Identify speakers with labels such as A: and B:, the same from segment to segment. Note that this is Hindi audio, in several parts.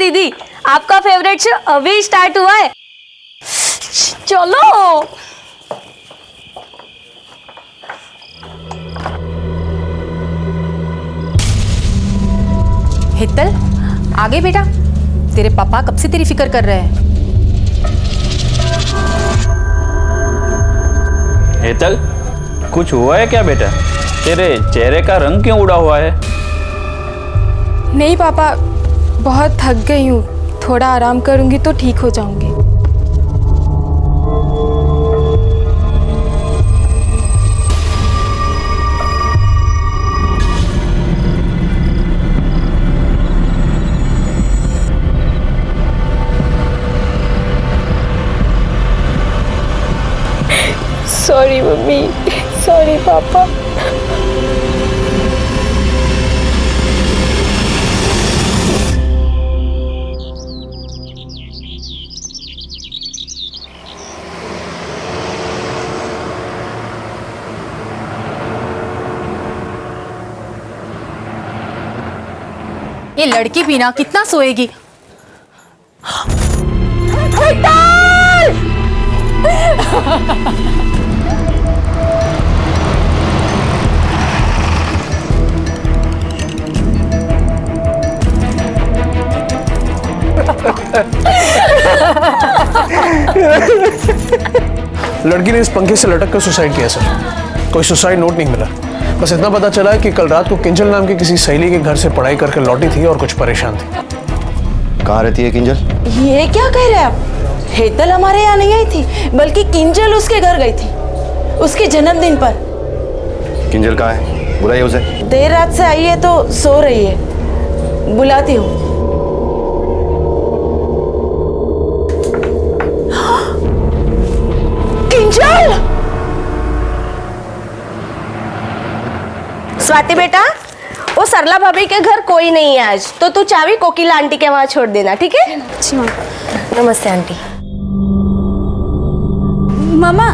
A: दीदी, आपका फेवरेट शो अभी स्टार्ट हुआ है, चलो।
B: हेतल, आगे बेटा, तेरे पापा कब से तेरी फिक्र कर रहे हैं।
C: हेतल, कुछ हुआ है क्या बेटा? तेरे चेहरे का रंग क्यों उड़ा हुआ है?
D: नहीं पापा, बहुत थक गई हूँ, थोड़ा आराम करूँगी तो ठीक हो जाऊँगी। सॉरी मम्मी, सॉरी पापा।
B: ये लड़की भी ना कितना सोएगी।
E: लड़की ने इस पंखे से लटक कर सुसाइड किया सर। कोई सुसाइड नोट नहीं मिला, बस इतना पता चला है कि कल रात को किंजल नाम की किसी सहेली के घर से पढ़ाई करके लौटी थी और कुछ परेशान थी।
F: कहाँ रहती है किंजल?
G: ये क्या कह रहे हैं आप? हेतल हमारे यहाँ नहीं आई थी, बल्कि किंजल उसके घर गई थी, उसके जन्मदिन पर।
F: किंजल कहाँ है? बुलाइए उसे।
G: देर रात से आई है तो सो रही है, बुलाती हूँ। किंजल!
A: स्वाति बेटा, वो सरला भाभी के घर कोई नहीं है आज, तो तू चाबी कोकिला आंटी के वहाँ छोड़ देना, ठीक है?
D: अच्छी माँ।
A: नमस्ते आंटी।
D: मामा,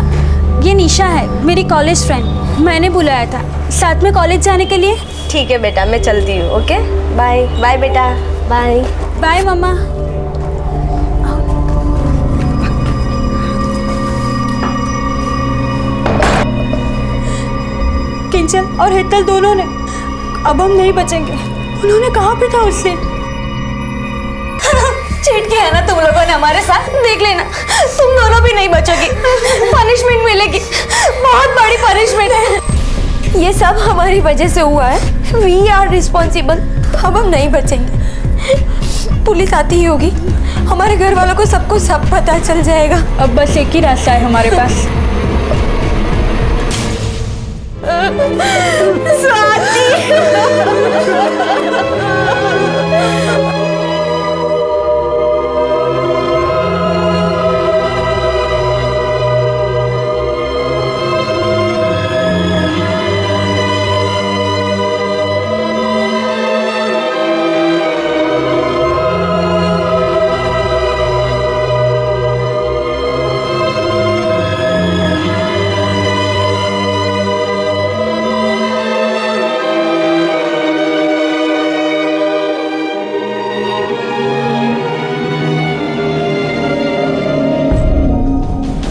D: ये निशा है, मेरी कॉलेज फ्रेंड, मैंने बुलाया था साथ में कॉलेज जाने के लिए।
A: ठीक है बेटा, मैं चलती हूँ। ओके, बाय बाय बेटा, बाय
D: बाय मामा। किंजल और हेतल दोनों ने, अब हम नहीं बचेंगे। उन्होंने कहा भी था उससे।
A: चीट किया ना तुम लोगों ने हमारे साथ, देख लेना तुम दोनों भी नहीं बचोगी, पनिशमेंट मिलेगी, बहुत बड़ी पनिशमेंट है। ये सब हमारी वजह से हुआ है, वी आर रिस्पॉन्सिबल।
D: अब हम नहीं बचेंगे, पुलिस आती ही होगी, हमारे घर वालों को सबको सब पता चल जाएगा। अब बस एक ही रास्ता है हमारे पास।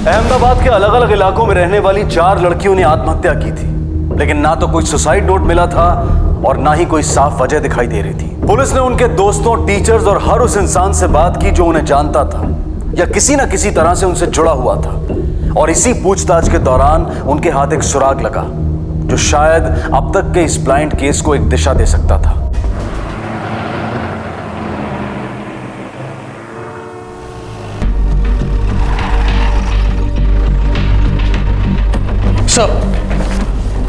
H: अहमदाबाद के अलग अलग इलाकों में रहने वाली 4 लड़कियों ने आत्महत्या की थी, लेकिन ना तो कोई सुसाइड नोट मिला था और ना ही कोई साफ वजह दिखाई दे रही थी। पुलिस ने उनके दोस्तों, टीचर्स और हर उस इंसान से बात की जो उन्हें जानता था या किसी न किसी तरह से उनसे जुड़ा हुआ था, और इसी पूछताछ के दौरान उनके हाथ एक सुराग लगा जो शायद अब तक के इस ब्लाइंड केस को एक दिशा दे सकता था।
E: सब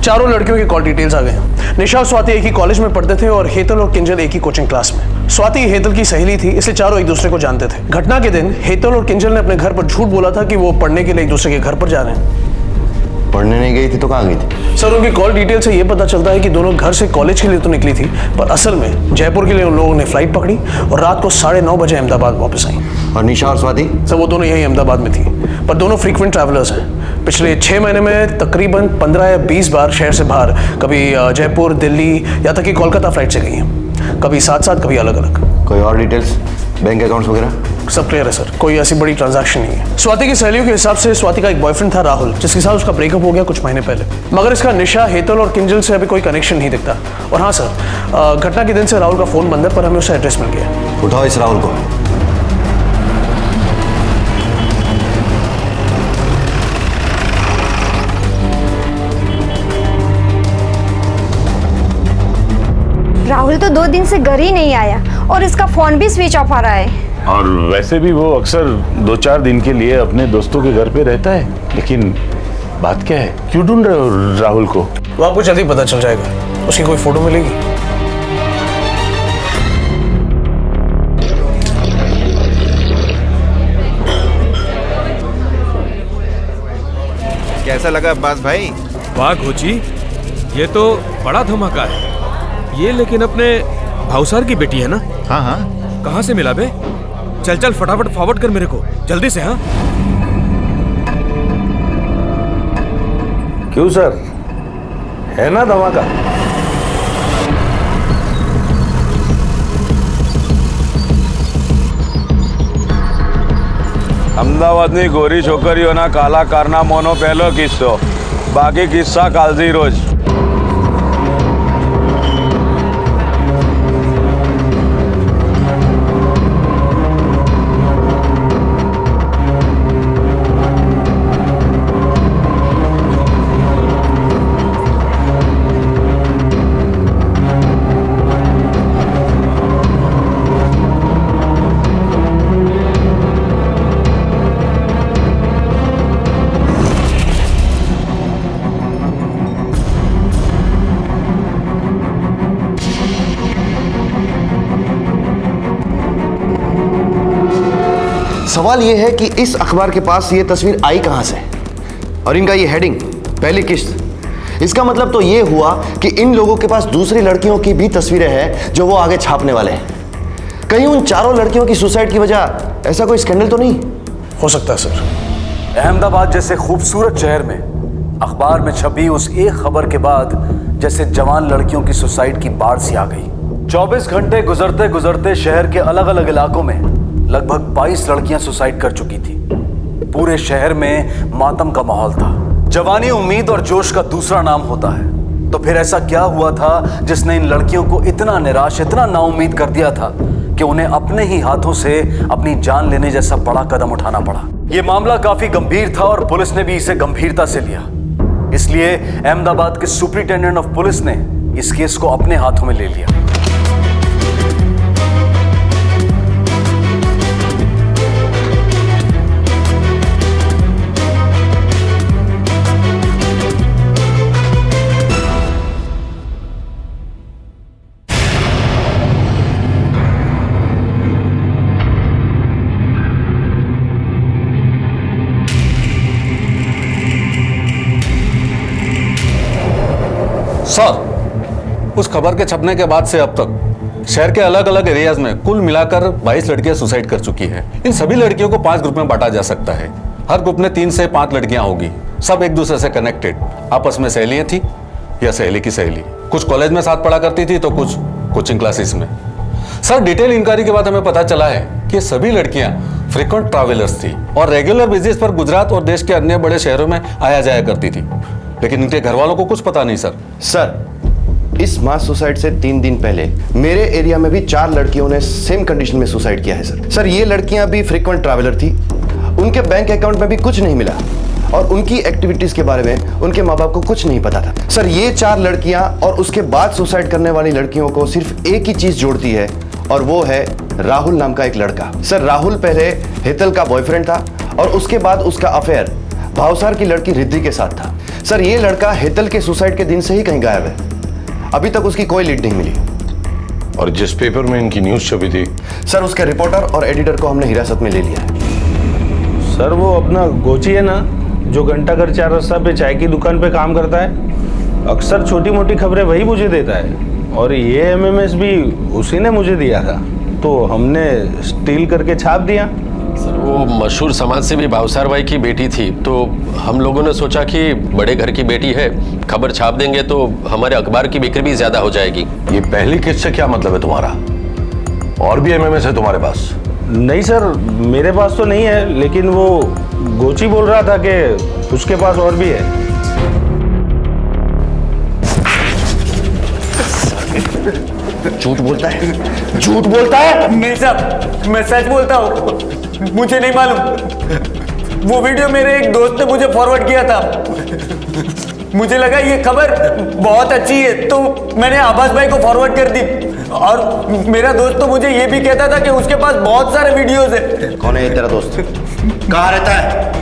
E: चारों लड़कियों की कॉल डिटेल्स आ गए हैं। निशा और स्वाति एक ही कॉलेज में पढ़ते थे और हेतल और किंजल एक ही कोचिंग क्लास में। स्वाति हेतल की सहेली थी, इसलिए चारों एक दूसरे को जानते थे। घटना के दिन हेतल और किंजल ने अपने घर पर झूठ बोला था कि वो पढ़ने के लिए एक दूसरे के घर पर जा रहे हैं।
F: पढ़ने नहीं गई थी तो कहाँ गई थी?
E: सर, उनकी कॉल डिटेल से ये पता चलता है कि दोनों घर से कॉलेज के लिए तो निकली थी, पर असल में जयपुर के लिए उन लोगों ने फ्लाइट पकड़ी और रात को 9:30 बजे अहमदाबाद वापस आई।
F: और निशा और स्वाति?
E: सर, वो दोनों यही अहमदाबाद में थी, पर दोनों फ्रीक्वेंट ट्रैवलर्स हैं। पिछले 6 महीने में तकरीबन 15 या 20 बार शहर से बाहर, कभी जयपुर, दिल्ली, या तक कि कोलकाता फ्लाइट से गई हैं। कभी साथ साथ, कभी अलग अलग।
F: कोई और डिटेल्स? बैंक अकाउंट्स वगैरह
E: सब क्लियर है सर, कोई ऐसी बड़ी ट्रांजैक्शन नहीं है। स्वाति की सहेलियों के हिसाब से स्वाति का एक बॉयफ्रेंड था राहुल, जिसके साथ उसका ब्रेकअप हो गया कुछ महीने पहले, मगर इसका निशा, हेतल और किंजल से अभी कोई कनेक्शन नहीं दिखता। और हाँ सर, घटना के दिन से राहुल का फोन बंद है, पर हमें उसका एड्रेस मिल गया।
F: उठाओ इस राहुल को।
A: राहुल तो 2 दिन से घर ही नहीं आया और इसका फोन भी स्विच ऑफ आ रहा है।
I: और वैसे भी वो अक्सर 2-4 दिन के लिए अपने दोस्तों के घर पे रहता है। लेकिन बात क्या है, क्यों ढूंढ रहे हो राहुल को?
E: वो आपको जल्दी पता चल जाएगा। उसकी कोई फोटो मिलेगी?
J: कैसा लगा अब्बास भाई?
K: वाह घोची, ये तो बड़ा धमाका है ये। लेकिन अपने भावसार की बेटी है ना?
J: हाँ हाँ।
K: कहाँ से मिला बे? चल चल फटाफट फॉरवर्ड कर मेरे को जल्दी से। हाँ
I: क्यों सर, है ना धमाका?
C: અમદાવાદની ગોરી છોકરીઓના કાલા કારનામાનો પહેલો કિસ્સો, બાકી કિસ્સા કાલથી રોજ.
F: सवाल यह है कि इस अखबार के पास ये तस्वीर आई कहां से, और इनका ये हेडिंग पहली किस्त। इसका मतलब तो ये हुआ कि इन लोगों के पास दूसरी लड़कियों की भी तस्वीरें हैं जो वो आगे छापने वाले हैं। कहीं उन चारों लड़कियों की सुसाइड की वजह ऐसा कोई स्कैंडल तो नहीं
E: हो सकता है सर।
H: अहमदाबाद जैसे खूबसूरत शहर में अखबार में छपी उस एक खबर के बाद जैसे जवान लड़कियों की सुसाइड की बाढ़ सी आ गई। 24 घंटे गुजरते गुजरते शहर के अलग अलग इलाकों में लगभग 22 लड़कियां सुसाइड कर चुकी थी। पूरे शहर में मातम का माहौल था। जवानी उम्मीद और जोश का दूसरा नाम होता है। तो फिर ऐसा क्या हुआ था जिसने इन लड़कियों को इतना निराश, इतना नाउम्मीद कर दिया था कि उन्हें अपने ही हाथों से अपनी जान लेने जैसा बड़ा कदम उठाना पड़ा। यह मामला काफी गंभीर था और पुलिस ने भी इसे गंभीरता से लिया। इसलिए अहमदाबाद के सुपरिटेंडेंट ऑफ पुलिस ने इस केस को अपने हाथों में ले लिया।
L: सर, उस खबर के छपने के बाद से अब तक शहर के अलग अलग एरियाज में कुल मिलाकर 22 लड़कियां सुसाइड कर चुकी हैं। इन सभी लड़कियों को 5 ग्रुप में बांटा जा सकता है। हर ग्रुप में 3 से 5 लड़कियां होगी, सब एक दूसरे से कनेक्टेड, आपस में सहेलियां थी या सहेली की सहेली। कुछ कॉलेज में साथ पढ़ा करती थी तो कुछ कोचिंग क्लासेस में। सर, डिटेल इंक्वायरी के बाद हमें पता चला है कि सभी लड़कियां फ्रीक्वेंट ट्रैवलर्स थी और रेगुलर बेसिस पर गुजरात और देश के अन्य बड़े शहरों में आया जाया करती थी, लेकिन इनके घर वालों को कुछ पता नहीं।
F: सर, इस मास सुसाइड से 3 दिन पहले मेरे एरिया में भी 4 लड़कियों ने सेम कंडीशन में सुसाइड किया है। सर, ये लड़कियां भी फ्रीक्वेंट ट्रैवलर थी, उनके बैंक अकाउंट में भी कुछ नहीं मिला और उनकी एक्टिविटीज के बारे में उनके माँ बाप को कुछ नहीं पता था। सर, ये 4 लड़कियां और उसके बाद सुसाइड करने वाली लड़कियों को सिर्फ एक ही चीज जोड़ती है और वो है राहुल नाम का एक लड़का। सर, राहुल पहले हेतल का बॉयफ्रेंड था और उसके बाद उसका अफेयर भावसार की लड़की रिद्धि के साथ था। सर, ये लड़का हेतल के सुसाइड के दिन से ही कहीं गायब है। अभी तक उसकी कोई लीड नहीं मिली।
I: और जिस पेपर में इनकी न्यूज छपी थी,
F: सर, उसके रिपोर्टर और एडिटर को हमने हिरासत में ले लिया है।
I: सर, वो अपना गोची है ना, जो घंटाघर 4 रास्ता पे चाय की दुकान पे काम करता है, अक्सर छोटी मोटी खबरें वही मुझे देता है और ये एमएमएस भी उसी ने मुझे दिया था, तो हमने स्टील करके छाप दिया।
M: सर, वो मशहूर समाज सेवी भावसार भाई की बेटी थी, तो हम लोगों ने सोचा कि बड़े घर की बेटी है, खबर छाप देंगे तो हमारे अखबार की बिक्री भी ज्यादा हो जाएगी।
I: ये पहली किस्त से क्या मतलब है तुम्हारा? और भी एमएमएस है तुम्हारे पास? नहीं सर, मेरे पास तो नहीं है, लेकिन वो गोची बोल रहा था कि उसके पास और भी है।
F: झूठ बोलता है, झूठ बोलता है।
N: नहीं साहब, मैं सच बोलता हूँ, मुझे नहीं मालूम। वो वीडियो मेरे एक दोस्त ने मुझे फॉरवर्ड किया था। मुझे लगा ये खबर बहुत अच्छी है, तो मैंने आभास भाई को फॉरवर्ड कर दी। और मेरा दोस्त तो मुझे ये भी कहता था कि उसके पास बहुत सारे वीडियोस है।
F: कौन है तेरा दोस्त? कहाँ रहता है?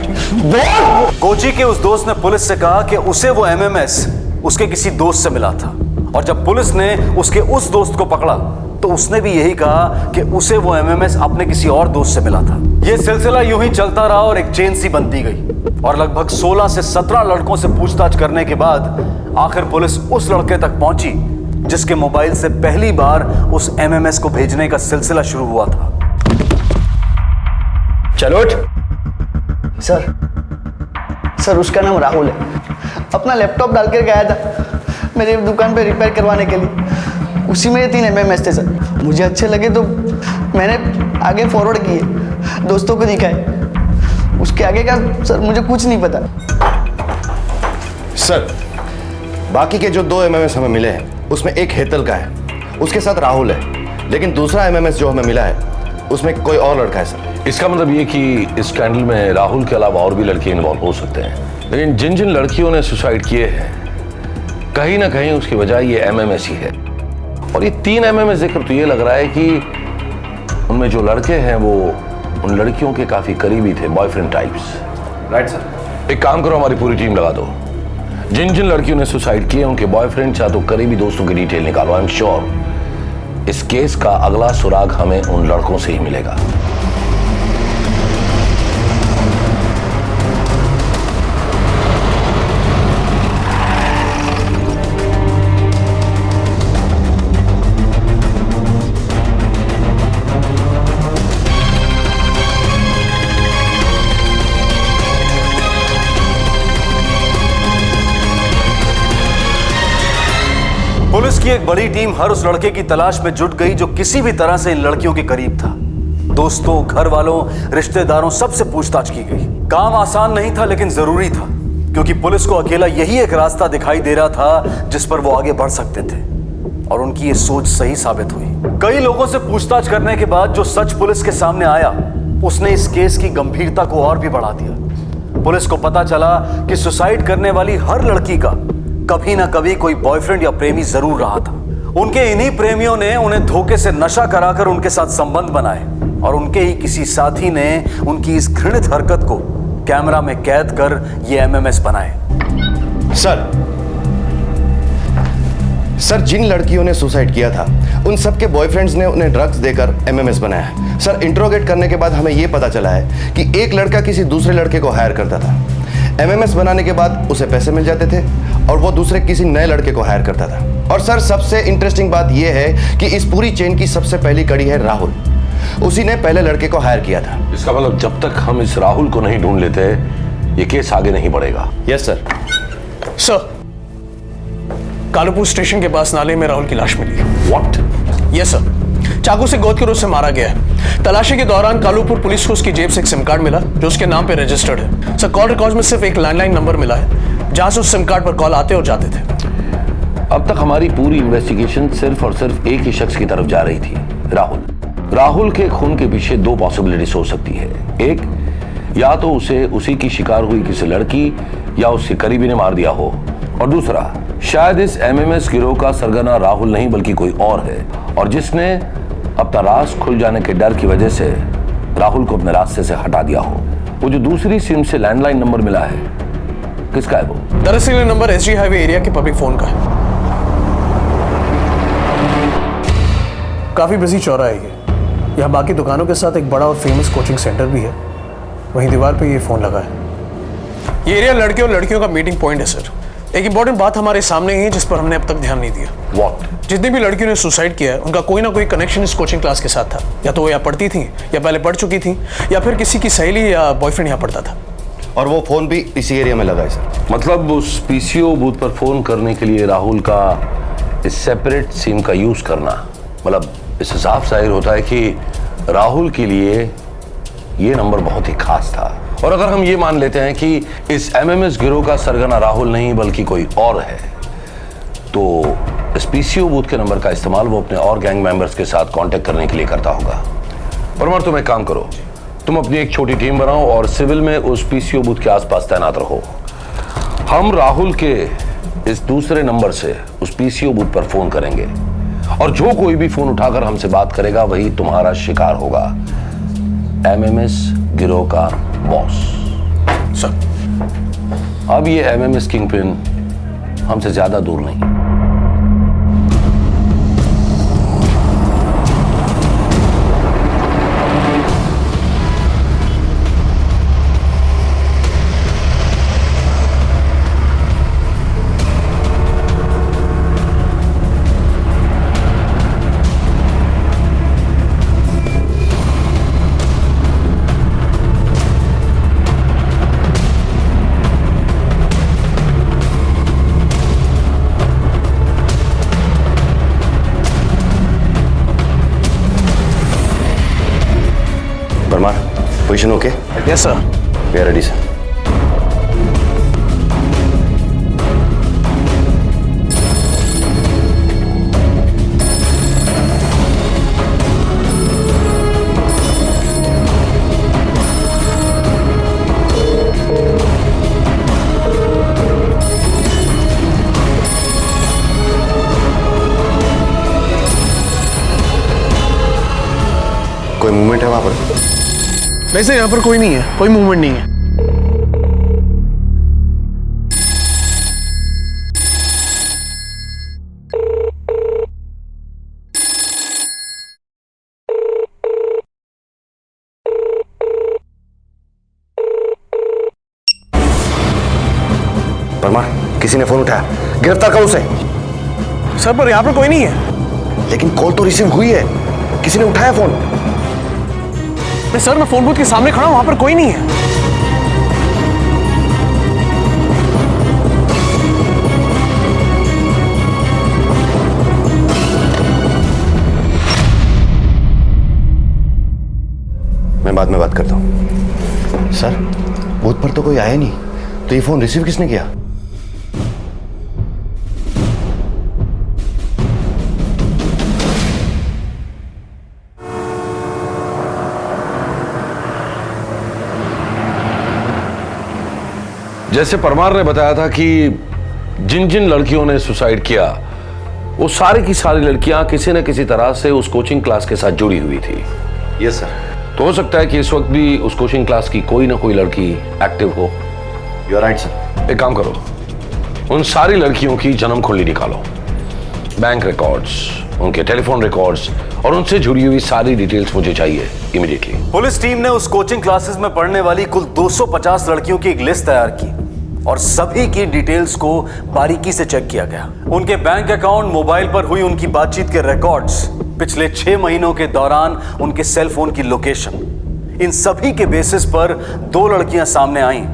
H: कोची के उस दोस्त ने पुलिस से कहा कि उसे वो एमएमएस उसके किसी दोस्त से मिला था, और जब पुलिस ने उसके उस दोस्त को पकड़ा तो उसने भी यही कहा कि उसे वो एमएमएस अपने किसी और दोस्त से मिला था। यह सिलसिला यूं ही चलता रहा और एक चेन सी बनती गई, और लगभग 16 से 17 लड़कों से पूछताछ करने के बाद आखिर पुलिस उस लड़के तक पहुंची जिसके मोबाइल से पहली बार उस एमएमएस को भेजने का सिलसिला शुरू हुआ था।
N: चलो उठ।
O: सर उसका नाम राहुल है। अपना लैपटॉप डाल कर गया था मेरी दुकान पे रिपेयर करवाने के लिए। उसी में ये 3 एमएमएस थे सर। मुझे अच्छे लगे तो मैंने आगे फॉरवर्ड किए, दोस्तों को दिखाए। उसके आगे का सर मुझे कुछ नहीं पता।
F: सर बाकी के जो 2 एमएमएस हमें मिले हैं उसमें एक हेतल का है, उसके साथ राहुल है, लेकिन दूसरा एमएमएस जो हमें मिला है उसमें कोई और लड़का है सर।
P: इसका मतलब ये कि इस स्कैंडल में राहुल के अलावा और भी लड़के इन्वॉल्व हो सकते हैं, लेकिन जिन जिन लड़कियों ने सुसाइड किए हैं कहीं ना कहीं उसकी वजह ये एमएमएस ही है। और ये 3 एमएमएस देखकर तो ये लग रहा है कि उनमें जो लड़के हैं वो उन लड़कियों के काफी करीबी थे, बॉयफ्रेंड टाइप्स।
F: Right sir.
P: एक काम करो, हमारी पूरी टीम लगा दो। जिन जिन लड़कियों ने सुसाइड किए उनके बॉयफ्रेंड या तो करीबी दोस्तों की डिटेल निकालो। आई एम श्योर इस केस का अगला सुराग हमें उन लड़कों से ही मिलेगा।
H: पुलिस की एक बड़ी टीम हर उस लड़के की तलाश में जुट गई जो किसी भी तरह से इन लड़कियों के करीब था। दोस्तों, घर वालों, रिश्तेदारों, सबसे पूछताछ की गई। काम आसान नहीं था लेकिन जरूरी था, क्योंकि पुलिस को अकेला यही एक रास्ता दिखाई दे रहा था जिस पर वो आगे बढ़ सकते थे, और उनकी ये सोच सही साबित हुई। कई लोगों से पूछताछ करने के बाद जो सच पुलिस के सामने आया उसने इस केस की गंभीरता को और भी बढ़ा दिया। पुलिस को पता चला कि सुसाइड करने वाली हर लड़की का कभी ना कभी कोई बॉयफ्रेंड या प्रेमी जरूर रहा था। उनके इन्हीं प्रेमियों ने उन्हें धोखे से नशा कराकर उनके साथ संबंध बनाए, और उनके ही किसी साथी ने उनकी इस घृणित हरकत को कैमरा में कैद कर ये एमएमएस बनाए।
F: सर जिन लड़कियों ने सुसाइड किया था उन सबके बॉयफ्रेंड्स ने उन्हें ड्रग्स देकर एमएमएस बनाया। सर इंट्रोगेट करने के बाद हमें यह पता चला है कि एक लड़का किसी दूसरे लड़के को हायर करता था। एमएमएस बनाने के बाद उसे पैसे मिल जाते थे और वो दूसरे किसी नए लड़के को हायर करता था। और सर सबसे इंटरेस्टिंग बात यह है कि इस पूरी चेन की सबसे पहली कड़ी है राहुल। उसी ने पहले लड़के को हायर किया था।
P: इसका मतलब जब तक हम इस राहुल को नहीं ढूंढ लेते ये केस आगे नहीं बढ़ेगा।
F: Yes sir.
E: Sir Kalupur station के पास नाले में राहुल की लाश मिली।
P: व्हाट?
E: यस सर, चाकू से गोद कर उसे मारा गया है। तलाशी के दौरान कालूपुर पुलिस को उसकी जेब से एक सिम कार्ड मिला जो उसके नाम पे रजिस्टर्ड है। सर कॉल रिकॉर्ड में सिर्फ एक लैंडलाइन नंबर मिला है जहां से उस सिम कार्ड पर कॉल आते और जाते थे।
P: अब तक हमारी पूरी इन्वेस्टिगेशन सिर्फ और सिर्फ एक ही शख्स की तरफ जा रही थी, राहुल। राहुल के खून के पीछे 2 पॉसिबिलिटीज हो सकती है। एक, या तो उसे उसी की शिकार हुई किसी लड़की या उसके करीबी ने मार दिया हो, और दूसरा, शायद इस एमएमएस गिरोह का सरगना राहुल नहीं बल्कि कोई और है, और जिसने अपना राज खुल जाने के डर की वजह से राहुल को अपने रास्ते से हटा दिया हो। वो जो दूसरी सिम से लैंडलाइन नंबर मिला है, किसका है वो?
E: दरअसल ये नंबर एसजी हाईवे एरिया के पब्लिक फोन का है। काफी बिजी चौराहा है ये। यहाँ बाकी दुकानों के साथ एक बड़ा और फेमस कोचिंग सेंटर भी है। वहीं दीवार पे ये फोन लगा है। ये एरिया लड़के और लड़कियों का मीटिंग पॉइंट है सर। एक इंपॉर्टेंट बात हमारे सामने ही है जिस पर हमने अब तक ध्यान नहीं दिया।
P: What?
E: जितनी भी लड़कियों ने सुसाइड किया है उनका कोई ना कोई कनेक्शन इस कोचिंग क्लास के साथ था। या तो वो यहाँ पढ़ती थी, या पहले पढ़ चुकी थी, या फिर किसी की सहेली या बॉयफ्रेंड यहाँ पढ़ता था।
F: और वो फोन भी इसी एरिया में लगा है सर।
P: मतलब उस पीसीओ बूथ पर फोन करने के लिए राहुल का इस सेपरेट सिम का यूज करना, मतलब इससे साफ जाहिर होता है कि राहुल के लिए ये नंबर बहुत ही खास था। और अगर हम ये मान लेते हैं कि इस एमएमएस गिरोह का सरगना राहुल नहीं बल्कि कोई और है, तो इस पीसीओ बूथ के नंबर का इस्तेमाल वो अपने और गैंग मेंबर्स के साथ कांटेक्ट करने के लिए करता होगा। परमार, तुम एक काम करो, तुम अपनी एक छोटी टीम बनाओ और सिविल में उस पीसीओ बूथ के आसपास तैनात रहो। हम राहुल के इस दूसरे नंबर से उस पीसीओ बूथ पर फोन करेंगे और जो कोई भी फोन उठाकर हमसे बात करेगा वही तुम्हारा शिकार होगा, एमएमएस गिरोह का बॉस। सर, अब ये एमएमएस किंगपिन हमसे ज्यादा दूर नहीं।
F: Parmar, position okay?
E: Yes sir.
F: We are ready sir. कोई मूवमेंट है वहां पर?
E: वैसे यहाँ पर कोई नहीं है, कोई मूवमेंट नहीं है।
F: परमार, किसी ने फोन उठाया, गिरफ्तार करो उसे।
E: सर, पर यहाँ पर कोई नहीं है।
F: लेकिन कॉल तो रिसीव हुई है, किसी ने उठाया फोन।
E: सर, मैं फोन बूथ के सामने खड़ा हूं, वहां पर कोई नहीं है।
F: मैं बाद में बात करता हूं। सर, बूथ पर तो कोई आया नहीं, तो ये फोन रिसीव किसने किया?
P: जैसे परमार ने बताया था कि जिन जिन लड़कियों ने सुसाइड किया वो सारी की सारी लड़कियां किसी न किसी तरह से उस कोचिंग क्लास के साथ जुड़ी हुई थी।
F: Yes sir.
P: तो हो सकता है कि इस वक्त भी उस कोचिंग क्लास की कोई ना कोई लड़की एक्टिव हो।
F: You are right sir.
P: एक काम करो, उन सारी लड़कियों की जन्म कुंडली निकालो, बैंक रिकॉर्ड्स, उनके टेलीफोन रिकॉर्ड्स और उनसे जुड़ी हुई सारी डिटेल्स मुझे चाहिए इमीडिएटली।
H: पुलिस टीम ने उस कोचिंग क्लासेस में पढ़ने वाली कुल 250 लड़कियों की एक लिस्ट तैयार की और सभी की डिटेल्स को बारीकी से चेक किया गया। उनके बैंक अकाउंट, मोबाइल पर हुई उनकी बातचीत के रिकॉर्ड्स, पिछले 6 महीनों के दौरान उनके सेल फोन की लोकेशन, इन सभी के बेसिस पर 2 लड़कियां सामने आईं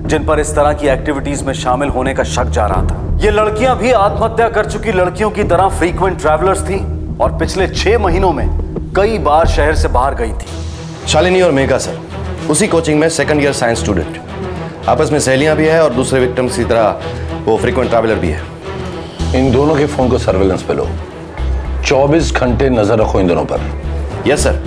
H: जिन पर इस तरह की एक्टिविटीज में शामिल होने का शक जा रहा था। ये लड़कियां भी आत्महत्या कर चुकी लड़कियों की तरह फ्रीक्वेंट ट्रैवलर्स थी और पिछले 6 महीनों में कई बार शहर से बाहर गई थी।
F: शालिनी और मेघा सर, उसी कोचिंग में 2nd ईयर साइंस स्टूडेंट, आपस में सहेलियां भी है और दूसरे विक्टिम्स की तरह वो फ्रीक्वेंट ट्रैवलर भी है।
P: इन दोनों के फोन को सर्वेलेंस पे लो, 24 घंटे नजर रखो इन दोनों पर।
F: Yes sir.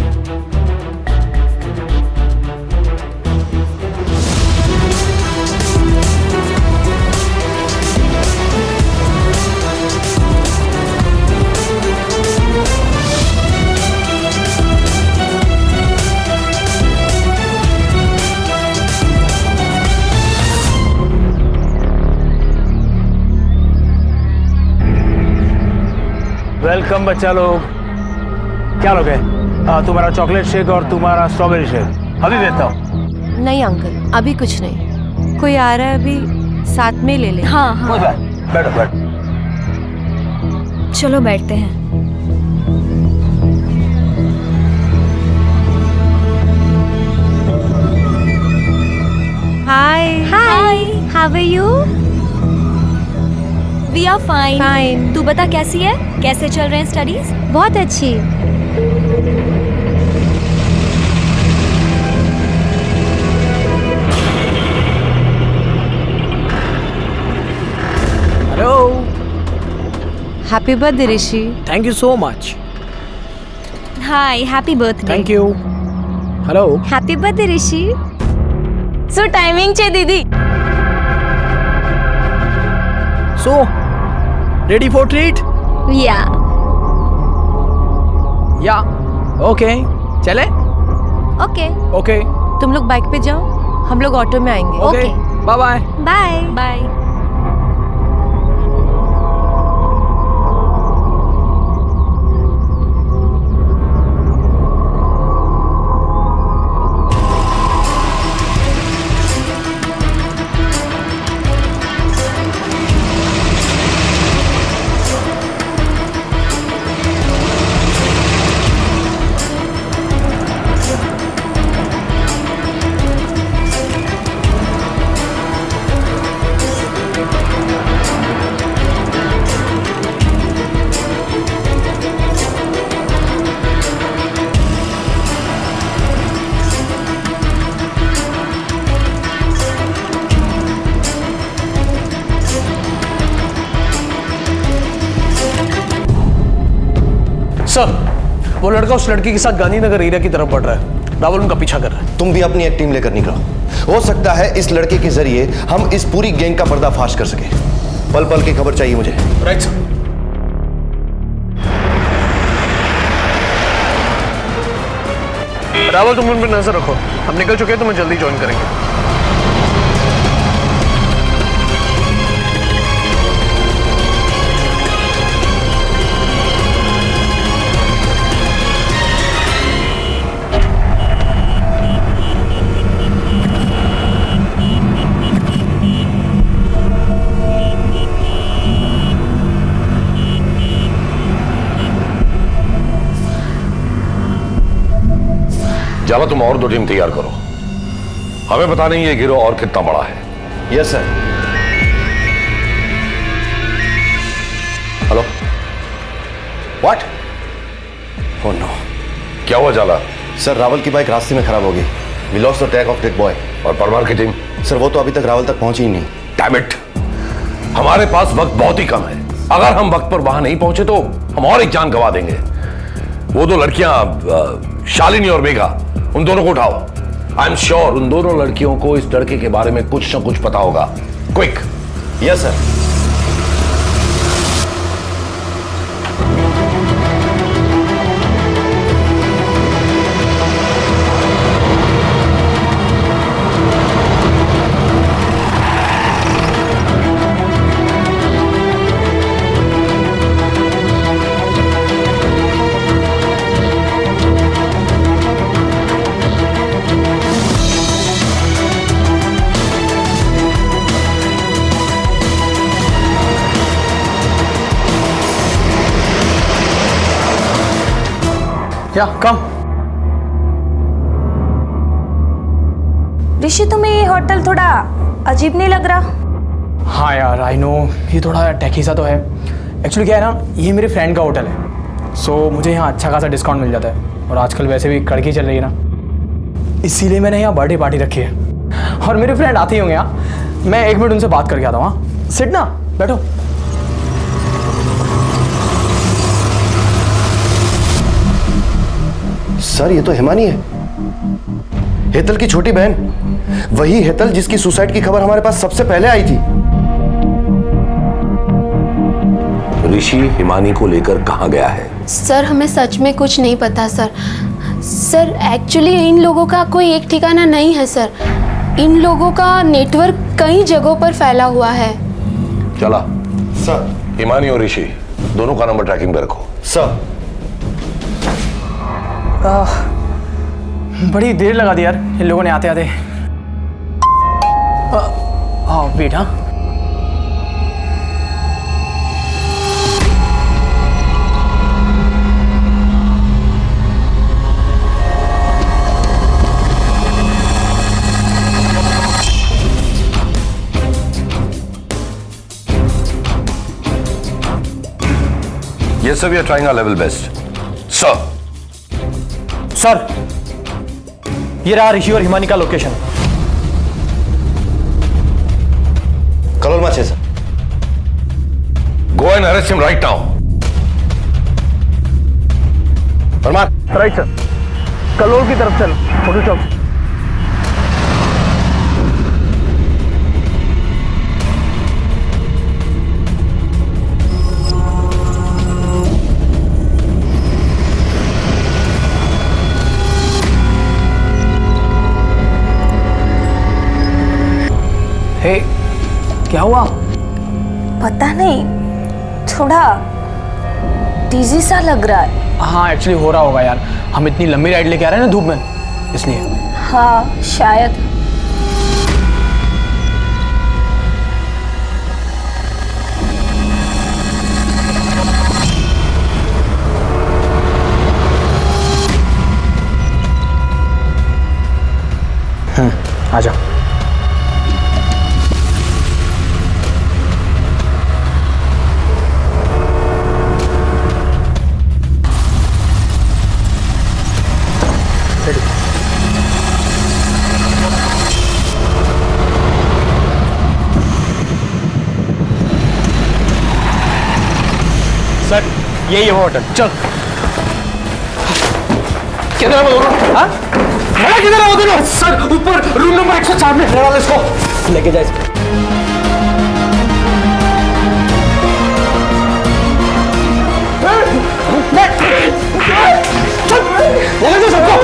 Q: वेलकम बच्चा लोग। क्या लोग है? तुम्हारा चॉकलेट शेक और तुम्हारा स्ट्रॉबेरी शेक अभी देता हूँ।
A: नहीं अंकल, अभी कुछ नहीं। कोई आ रहा है, अभी साथ में ले ले। हाँ हाँ,
Q: बैठो बैठो।
A: चलो बैठते हैं। Hi hi, how are you?
D: We are fine. Fine. तू बता कैसी है? कैसे चल रहे हैं स्टडीज?
A: बहुत अच्छी। Happy birthday Rishi.
E: Thank you so much.
A: Hi, happy birthday.
E: Thank you. Hello.
A: Happy birthday Rishi. So timing छे दीदी।
E: So ready for treat? या ओके चले।
A: ओके
E: ओके
B: तुम लोग बाइक पे जाओ, हम लोग ऑटो में आएंगे।
E: Okay bye bye.
A: Bye
B: bye.
E: Sir, वो लड़का उस लड़की के साथ गांधीनगर एरिया की तरफ बढ़ रहा है। राहुल उनका पीछा कर रहा है।
F: तुम भी अपनी एक टीम लेकर निकलो। हो सकता है इस लड़के के जरिए हम इस पूरी गैंग का पर्दाफाश कर सके। पल पल की खबर चाहिए मुझे।
E: Right sir. राहुल तुम उन पर नजर रखो, हम निकल चुके हैं, तुम्हें जल्दी ज्वाइन करेंगे।
P: जावा तुम और 2 टीम तैयार करो, हमें पता नहीं ये गिरोह और कितना बड़ा है।
F: Yes sir. Hello. What? Oh no.
P: क्या हुआ जाला?
F: सर रावल की बाइक रास्ते में खराब हो गई। We lost the track of dead boy.
P: और परमार की टीम?
F: सर वो तो अभी तक रावल तक पहुंची ही नहीं।
P: डैम इट, हमारे पास वक्त बहुत ही कम है। अगर हम वक्त पर वहां नहीं पहुंचे तो हम और एक जान गंवा देंगे। वो 2 लड़कियां शालिनी और मेघा, उन दोनों को उठाओ। आई एम श्योर उन दोनों लड़कियों को इस लड़के के बारे में कुछ न कुछ पता होगा। क्विक।
F: Yes sir.
E: या कम।
A: ऋषि तुम्हें ये होटल थोड़ा अजीब नहीं लग रहा?
E: हाँ यार आई नो, ये थोड़ा टैकी सा तो है। एक्चुअली क्या है ना, ये मेरे फ्रेंड का होटल है, सो मुझे यहाँ अच्छा खासा डिस्काउंट मिल जाता है। और आजकल वैसे भी कड़की चल रही है ना, इसीलिए मैंने यहाँ बर्थडे पार्टी रखी है। और मेरे फ्रेंड आते ही होंगे यहाँ, मैं 1 मिनट उनसे बात करके आता हूँ। हाँ सिट ना, बैठो।
F: सर ये तो हिमानी है, हेतल की छोटी बहन। वही हेतल जिसकी सुसाइड की खबर हमारे पास सबसे पहले आई थी।
P: ऋषि हिमानी को लेकर कहां गया है?
R: सर हमें सच में कुछ नहीं पता सर। सर एक्चुअली इन लोगों का कोई एक ठिकाना नहीं है सर। इन लोगों का नेटवर्क कई जगहों पर फैला हुआ है।
P: चला
F: सर।
P: हिमानी और ऋषि दोनों का नंबर ट्रैकिंग पे रखो।
F: सर।
E: बड़ी देर लगा दी यार इन लोगों ने आते आते। हाँ वेट। हाँ
P: Yes sir, we are trying our level best. Sir.
E: Sir ये रहा ऋषि और हिमानी का लोकेशन।
F: कलोल माचे sir.
P: Go and arrest him right now.
F: Farman.
Q: Right sir, Kalol की तरफ चल, होटल चौक।
E: हे, क्या हुआ?
A: पता नहीं, थोड़ा डिजी सा लग रहा है।
E: हाँ एक्चुअली हो रहा होगा यार, हम इतनी लंबी राइड लेके आ रहे हैं ना धूप में, इसलिए।
A: हाँ शायद।
E: आ जाओ।
Q: सर यही है वो होटल, चल।
E: किधर है वो दोनों? हाँ? बड़ा किधर है वो दोनों? सर ऊपर रूम नंबर 104 में। ले वाला इसको लेके जाए। लेके जाओ सबको।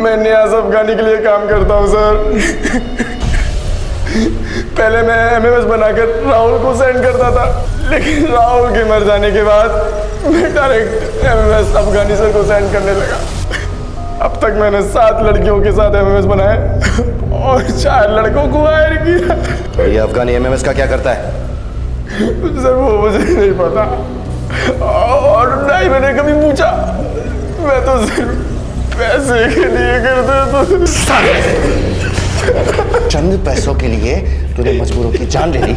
S: मैं नियाज अफगानी के लिए काम करता हूँ सर। पहले मैं एमएमएस बनाकर राहुल को सेंड करता था, लेकिन राहुल के मर जाने के बाद मैं डायरेक्ट एमएमएस अफगानी सर को सेंड करने लगा। अब तक मैंने 7 लड़कियों के साथ एमएमएस बनाए और 4 लड़कों को हायर किया।
F: ये अफगानी एमएमएस का क्या करता है?
S: सर वो मुझे नहीं पता और ना ही मैंने कभी पूछा। मैं तो सिर्फ पैसे के लिए करता तो।
F: चंद पैसों के लिए तूने मजबूरों की जान ले ली,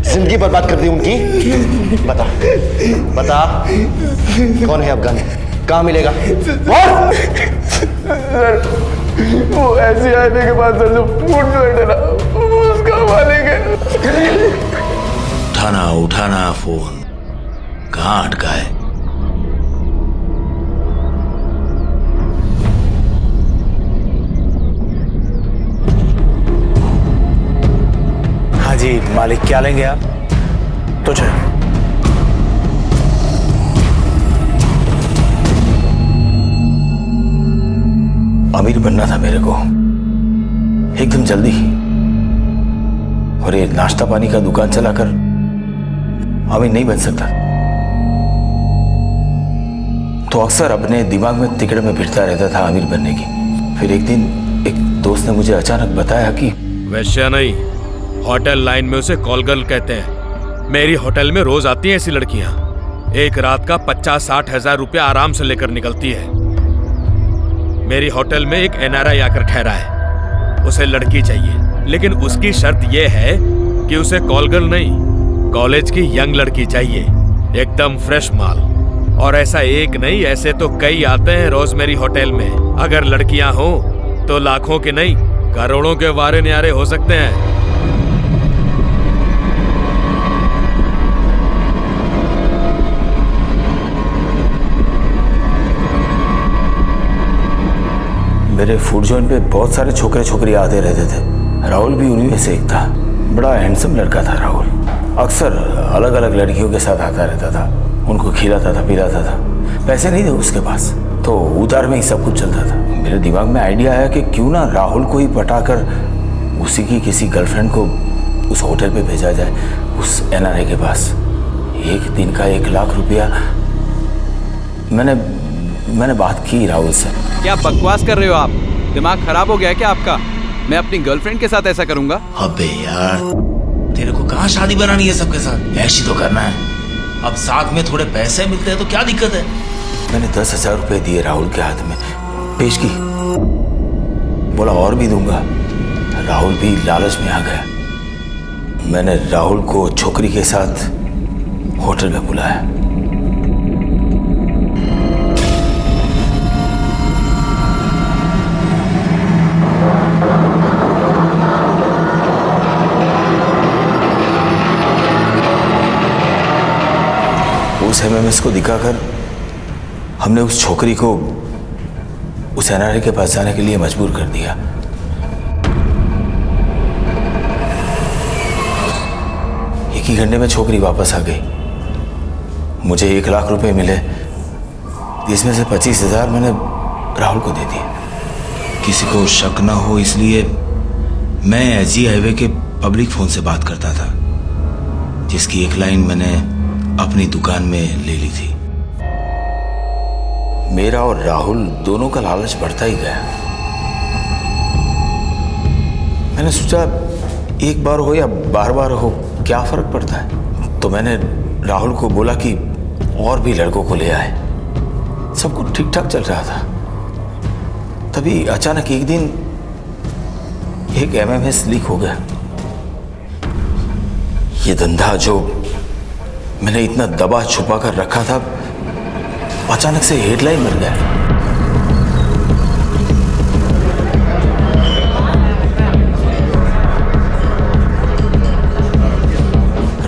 F: जिंदगी बर्बाद कर दी उनकी। बता बता कौन है अफगानी, कहाँ मिलेगा?
S: सर वो ऐसी हाईवे के पास सर जो फूड जोइंट है ना, उसका मालिक है।
T: उठाना फोन, कहाँ अटका है?
Q: हाँ जी मालिक, क्या लेंगे आप? तो चलो।
T: अमीर बनना था मेरे को एकदम जल्दी, और ये नाश्ता पानी का दुकान चलाकर अमीर नहीं बन सकता। तो अक्सर अपने दिमाग में तिकड़ में फिरता रहता था अमीर बनने की। फिर एक दिन एक दोस्त ने मुझे अचानक बताया कि
K: वैश्या नहीं, होटल लाइन में उसे कॉल गर्ल कहते हैं। मेरी होटल में रोज आती हैं ऐसी लड़कियां। एक रात का 50-60 हजार रुपया आराम से लेकर निकलती है। मेरी होटल में एक एनआरआई आकर ठहरा है, उसे लड़की चाहिए, लेकिन उसकी शर्त यह है कि उसे कॉल गर्ल नहीं, कॉलेज की यंग लड़की चाहिए, एकदम फ्रेश माल। और ऐसा एक नहीं, ऐसे तो कई आते हैं रोज मेरी होटल में। अगर लड़कियां हो तो लाखों के नहीं, करोड़ों के वारे न्यारे हो सकते हैं।
T: मेरे फूड जॉइंट पे बहुत सारे छोकरे छोकरी आते रहते थे। राहुल भी उन्हीं में से एक था। बड़ा हैंडसम लड़का था राहुल। अक्सर अलग अलग लड़कियों के साथ आता रहता था, उनको खिलाता था पिलाता था। पैसे नहीं थे उसके पास, तो उधार में ही सब कुछ चलता था। मेरे दिमाग में आइडिया आया कि क्यों ना राहुल को ही पटाकर उसी की किसी गर्लफ्रेंड को उस होटल पे भेजा जाए, उस एनआरआई के पास। एक दिन का 1 लाख रुपया। मैंने बात की राहुल से।
U: क्या बकवास कर रहे हो आप? दिमाग खराब हो गया है क्या आपका? मैं अपनी गर्लफ्रेंड के साथ ऐसा करूंगा?
T: अबे यार, तेरे को कहाँ शादी बनानी है सबके साथ? ऐसी तो करना है। अब साथ में थोड़े पैसे मिलते हैं तो क्या दिक्कत है? मैंने 10,000 रुपए दिए राहुल के हाथ में, पेश की। बोला और भी दूंगा। राहुल भी लालच में आ गया। मैंने राहुल को छोकरी के साथ होटल में बुलाया। एमएमएस को दिखाकर हमने उस छोकरी को उस एनआरआई के पास जाने के लिए मजबूर कर दिया। एक ही घंटे में छोकरी वापस आ गई। मुझे 1 लाख रुपए मिले, जिसमें से 25,000 मैंने राहुल को दे दिए। किसी को शक ना हो इसलिए मैं एजी हाईवे के पब्लिक फोन से बात करता था, जिसकी एक लाइन मैंने अपनी दुकान में ले ली थी। मेरा और राहुल दोनों का लालच बढ़ता ही गया। मैंने सोचा एक बार हो या बार बार हो क्या फर्क पड़ता है। तो मैंने राहुल को बोला कि और भी लड़कों को ले आए। सब कुछ ठीक ठाक चल रहा था। तभी अचानक एक दिन एक एमएमएस लीक हो गया। ये धंधा जो मैंने इतना दबा छुपा कर रखा था, अचानक से हेडलाइन मिल गया।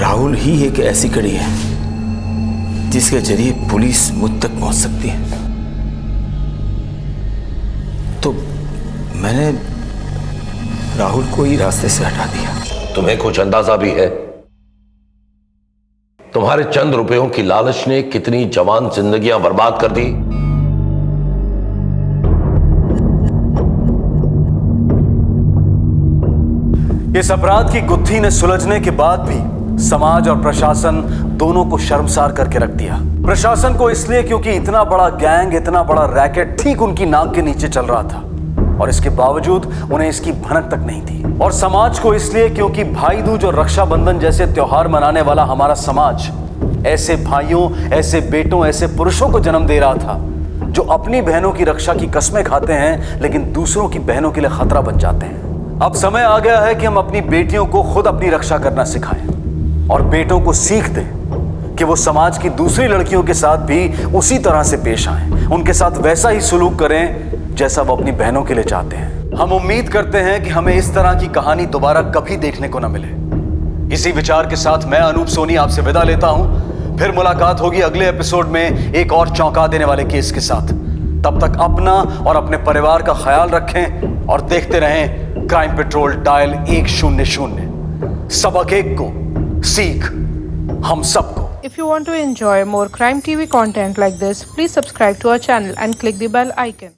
T: राहुल ही एक ऐसी कड़ी है जिसके जरिए पुलिस मुझ तक पहुंच सकती है। तो मैंने राहुल को ही रास्ते से हटा दिया।
P: तुम्हें कुछ अंदाजा भी है तुम्हारे चंद रुपयों की लालच ने कितनी जवान जिंदगियां बर्बाद कर दी?
H: इस अपराध की गुत्थी ने सुलझने के बाद भी समाज और प्रशासन दोनों को शर्मसार करके रख दिया। प्रशासन को इसलिए क्योंकि इतना बड़ा गैंग, इतना बड़ा रैकेट ठीक उनकी नाक के नीचे चल रहा था और इसके बावजूद उन्हें इसकी भनक तक नहीं थी। और समाज को इसलिए क्योंकि भाई दूज और रक्षाबंधन जैसे त्योहार मनाने वाला हमारा समाज ऐसे भाइयों, ऐसे बेटों, ऐसे पुरुषों को जन्म दे रहा था जो अपनी बहनों की रक्षा की कस्में खाते हैं लेकिन दूसरों की बहनों के लिए खतरा बन जाते हैं। अब समय आ गया है कि हम अपनी बेटियों को खुद अपनी रक्षा करना सिखाएं और बेटों को सीख दें कि वो समाज की दूसरी लड़कियों के साथ भी उसी तरह से पेश आएं, उनके साथ वैसा ही सुलूक करें जैसा वो अपनी बहनों के लिए चाहते हैं। हम उम्मीद करते हैं कि हमें इस तरह की कहानी दोबारा कभी देखने को न मिले। इसी विचार के साथ मैं अनूप सोनी आपसे विदा लेता हूं। फिर मुलाकात होगी अगले एपिसोड में एक और चौंका देने वाले केस के साथ। तब तक अपना और अपने परिवार का ख्याल रखें और देखते रहें क्राइम पेट्रोल डायल 100। सबक एक को, सीख हम सबको।
G: If you want to enjoy more Crime TV content like this, please subscribe to our channel and click the bell icon.